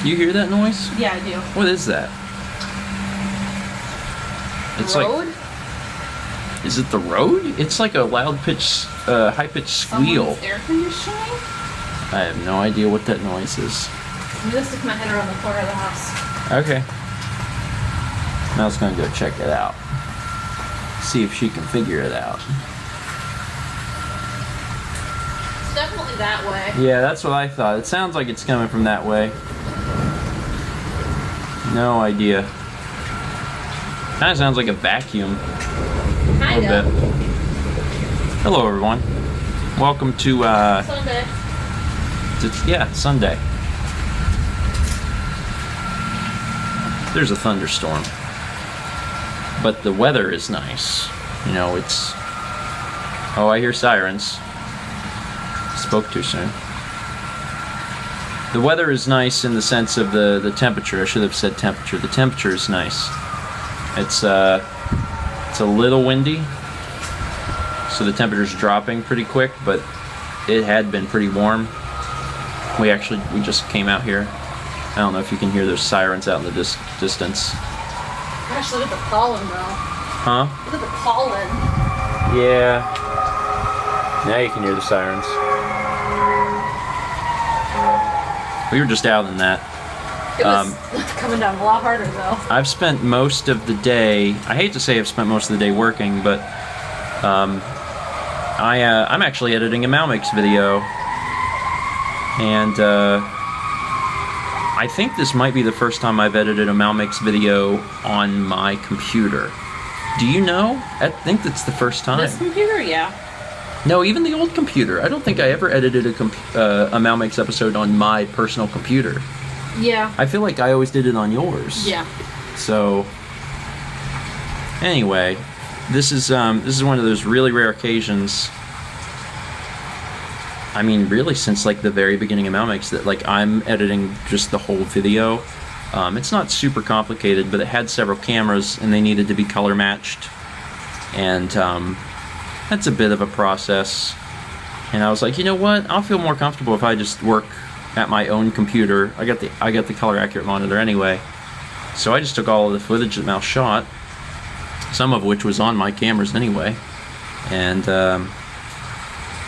You hear that noise? Yeah, I do. What is that? It's road? Like... Is it the road? It's like a loud-pitched, high-pitched squeal. Someone's air conditioning? I have no idea what that noise is. I'm gonna stick my head around the corner of the house. Okay. Mel's gonna go check it out. See if she can figure it out. It's definitely that way. Yeah, that's what I thought. It sounds like it's coming from that way. No idea. Kind of sounds like a vacuum. Kind of. Hello, everyone. Welcome to Sunday. Sunday. There's a thunderstorm, but the weather is nice. You know, it's... Oh, I hear sirens. Spoke too soon. The weather is nice in the sense of the temperature. I should have said temperature. The temperature is nice. It's a little windy, so the temperature's dropping pretty quick, but it had been pretty warm. We just came out here. I don't know if you can hear those sirens out in the distance. Gosh, look at the pollen, though. Huh? Look at the pollen. Yeah. Now you can hear the sirens. We were just out in that. It was coming down a lot harder, though. I've spent most of the day... I hate to say I've spent most of the day working, but... I'm actually editing a Malmix video. And, I think this might be the first time I've edited a Malmix video on my computer. Do you know? I think that's the first time. This computer, yeah. No, even the old computer. I don't think I ever edited a Malmix episode on my personal computer. Yeah. I feel like I always did it on yours. Yeah. So, anyway, this is one of those really rare occasions. I mean, really, since like the very beginning of Malmix, that like I'm editing just the whole video. It's not super complicated, but it had several cameras and they needed to be color matched, and that's a bit of a process. And I was like, you know what? I'll feel more comfortable if I just work at my own computer. I got the color accurate monitor anyway, so I just took all of the footage that Mal shot, some of which was on my cameras anyway, and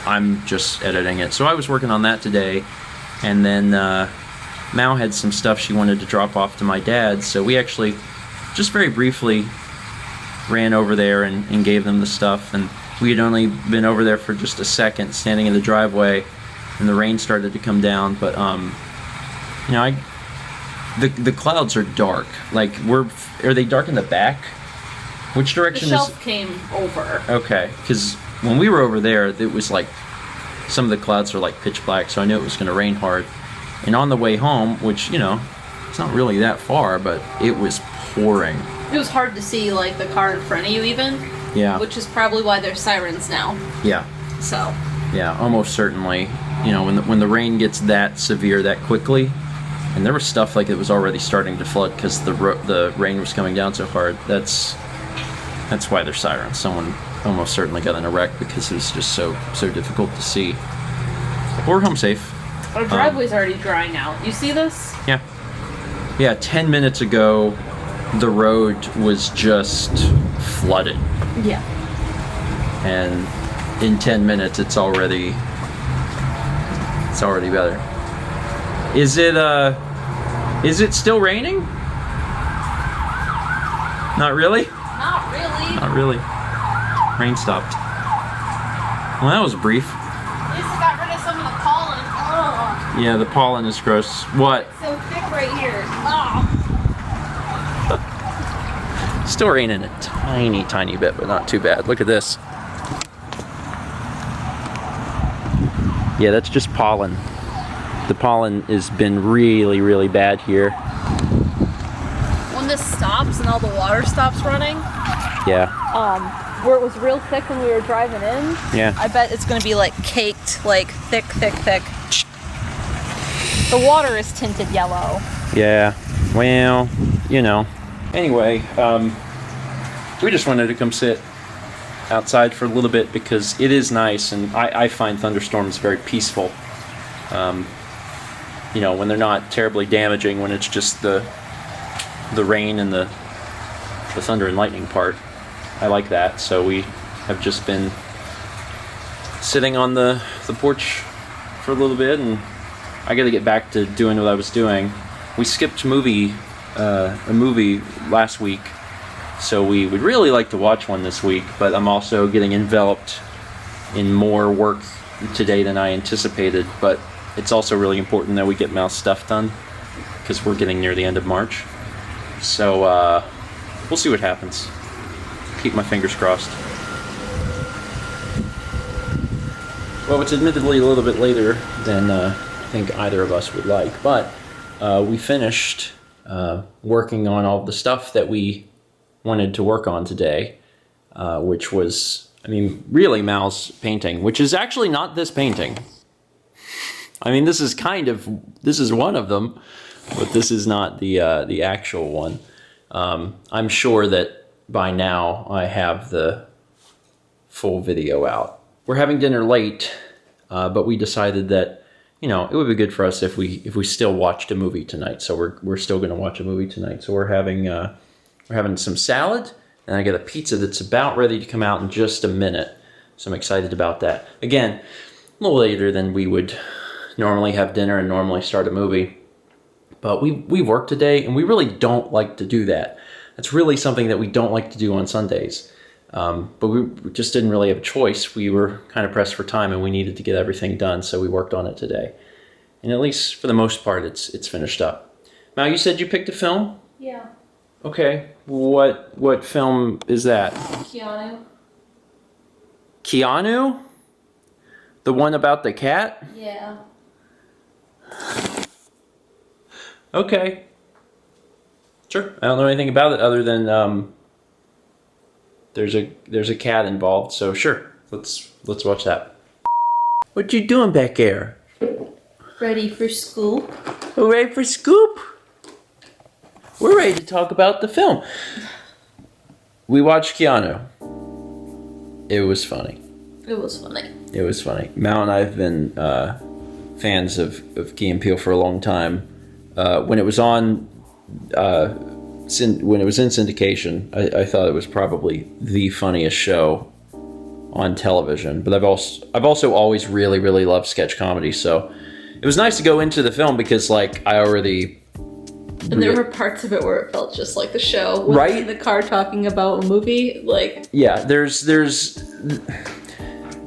I'm just editing it. So I was working on that today, and then Mal had some stuff she wanted to drop off to my dad, so we actually just very briefly ran over there and gave them the stuff. And we had only been over there for just a second, standing in the driveway, and the rain started to come down. But you know, the clouds are dark. Like, are they dark in the back? Which direction the shelf came over. Okay, because when we were over there, it was like some of the clouds were like pitch black, so I knew it was going to rain hard. And on the way home, which, you know, it's not really that far, but it was pouring. It was hard to see like the car in front of you even. Yeah. Which is probably why there's sirens now. Yeah. So. Yeah, almost certainly. You know, when the rain gets that severe that quickly, and there was stuff like it was already starting to flood because the rain was coming down so hard. That's why there's sirens. Someone almost certainly got in a wreck because it was just so difficult to see. But we're home safe. Our driveway's already drying out. You see this? Yeah. Yeah, 10 minutes ago, the road was just flooded. Yeah. And in 10 minutes, it's already better. Is it still raining? Not really? Not really. Not really. Rain stopped. Well, that was brief. At least I got rid of some of the pollen. Ugh. Yeah, the pollen is gross. What? It's so thick right here. Ugh. Still raining a tiny bit, but not too bad. Look at this. Yeah, that's just pollen. The pollen has been really bad here. When this stops and all the water stops running, Yeah. where it was real thick when we were driving in, Yeah. I bet it's gonna be like caked, like thick. The water is tinted yellow. Yeah. Well, you know. Anyway, we just wanted to come sit outside for a little bit because it is nice, and I find thunderstorms very peaceful. you know, when they're not terribly damaging, when it's just the rain and the thunder and lightning part. I like that. So we have just been sitting on the porch for a little bit, and I got to get back to doing what I was doing. We skipped a movie last week, so we would really like to watch one this week, but I'm also getting enveloped in more work today than I anticipated. But it's also really important that we get Mouse stuff done, because we're getting near the end of March. So we'll see what happens. Keep my fingers crossed. Well, it's admittedly a little bit later than I think either of us would like, but we finished working on all the stuff that we wanted to work on today, which was, I mean, really Mal's painting, which is actually not this painting. I mean, this is one of them, but this is not the actual one. I'm sure that by now I have the full video out. We're having dinner late, but we decided that, you know, it would be good for us if we still watched a movie tonight. So we're still going to watch a movie tonight. So we're having some salad, and I got a pizza that's about ready to come out in just a minute. So I'm excited about that. Again, a little later than we would normally have dinner and normally start a movie. But we worked today, and we really don't like to do that. That's really something that we don't like to do on Sundays. But we just didn't really have a choice. We were kind of pressed for time, and we needed to get everything done, so we worked on it today. And at least for the most part, it's finished up. Mal, you said you picked a film? Yeah. Okay. What film is that? Keanu. Keanu? The one about the cat? Yeah. Okay. Sure. I don't know anything about it other than there's a cat involved, so sure. Let's watch that. What you doing back there? Ready for school? We're ready for Scoop. We're ready to talk about the film. We watched Keanu. It was funny. It was funny. It was funny. Mal and I have been fans of Key and Peele for a long time. When it was on, when it was in syndication, I thought it was probably the funniest show on television. But I've also always really, really loved sketch comedy. So it was nice to go into the film because, like, I already. And there were parts of it where it felt just like the show. When Right? in the car talking about a movie, like. Yeah, there's.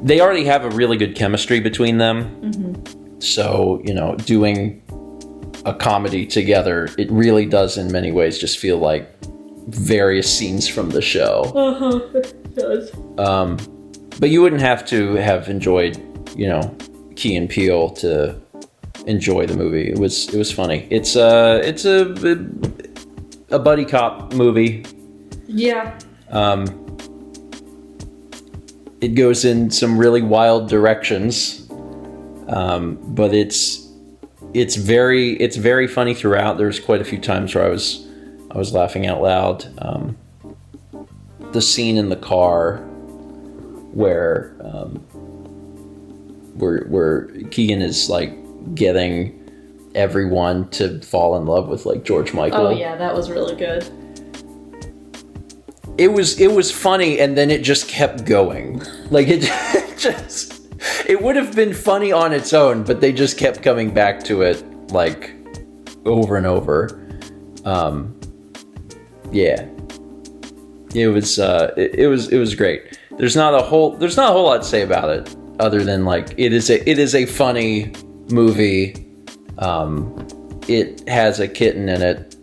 They already have a really good chemistry between them. Mm-hmm. So, you know, doing a comedy together, it really does in many ways just feel like various scenes from the show. It does. But you wouldn't have to have enjoyed, you know, Key and Peele to enjoy the movie. It was funny. It's a buddy cop movie. Yeah. It goes in some really wild directions, but it's very funny throughout. There's quite a few times where I was laughing out loud. The scene in the car where Keegan is like getting everyone to fall in love with like George Michael. Oh yeah, that was really good. It was funny, and then it just kept going. Like it would have been funny on its own, but they just kept coming back to it like over and over. Yeah, it was great. There's not a whole lot to say about it other than like it is a funny movie. It has a kitten in it.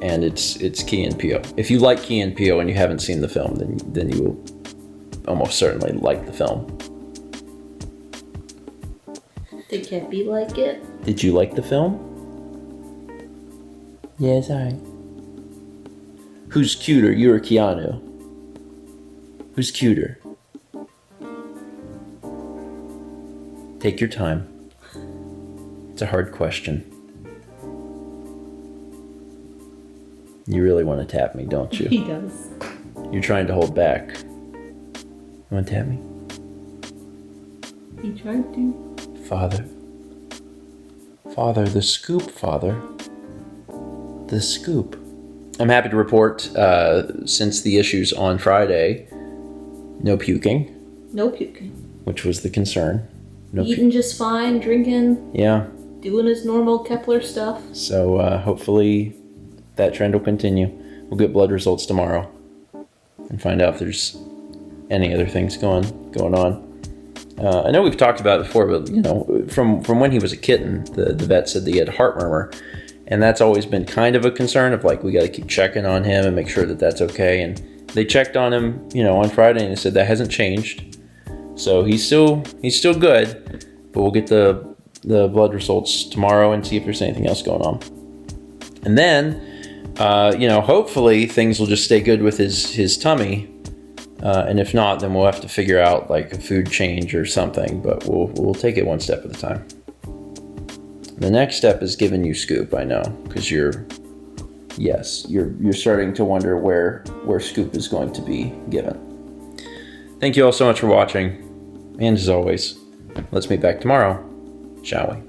And it's Key and Peele. If you like Key and Peele and you haven't seen the film, then you will almost certainly like the film. Did Cappy like it? Did you like the film? Yes, alright. Who's cuter, you or Keanu? Who's cuter? Take your time. It's a hard question. You really want to tap me, don't you? He does. You're trying to hold back. You want to tap me? He tried to. Father. Father, the scoop, Father. The scoop. I'm happy to report, since the issues on Friday, no puking. No puking. Which was the concern. No Eating just fine, drinking. Yeah. Doing his normal Kepler stuff. So hopefully that trend will continue. We'll get blood results tomorrow and find out if there's any other things going on. I know we've talked about it before, but from when he was a kitten, the vet said that he had heart murmur, and that's always been kind of a concern of like we got to keep checking on him and make sure that that's okay. And they checked on him, on Friday, and they said that hasn't changed. So he's still good, but we'll get the blood results tomorrow and see if there's anything else going on. And then, hopefully things will just stay good with his tummy. And if not, then we'll have to figure out like a food change or something, but we'll take it one step at a time. The next step is giving you Scoop, I know, because you're starting to wonder where Scoop is going to be given. Thank you all so much for watching, and as always, let's meet back tomorrow, shall we?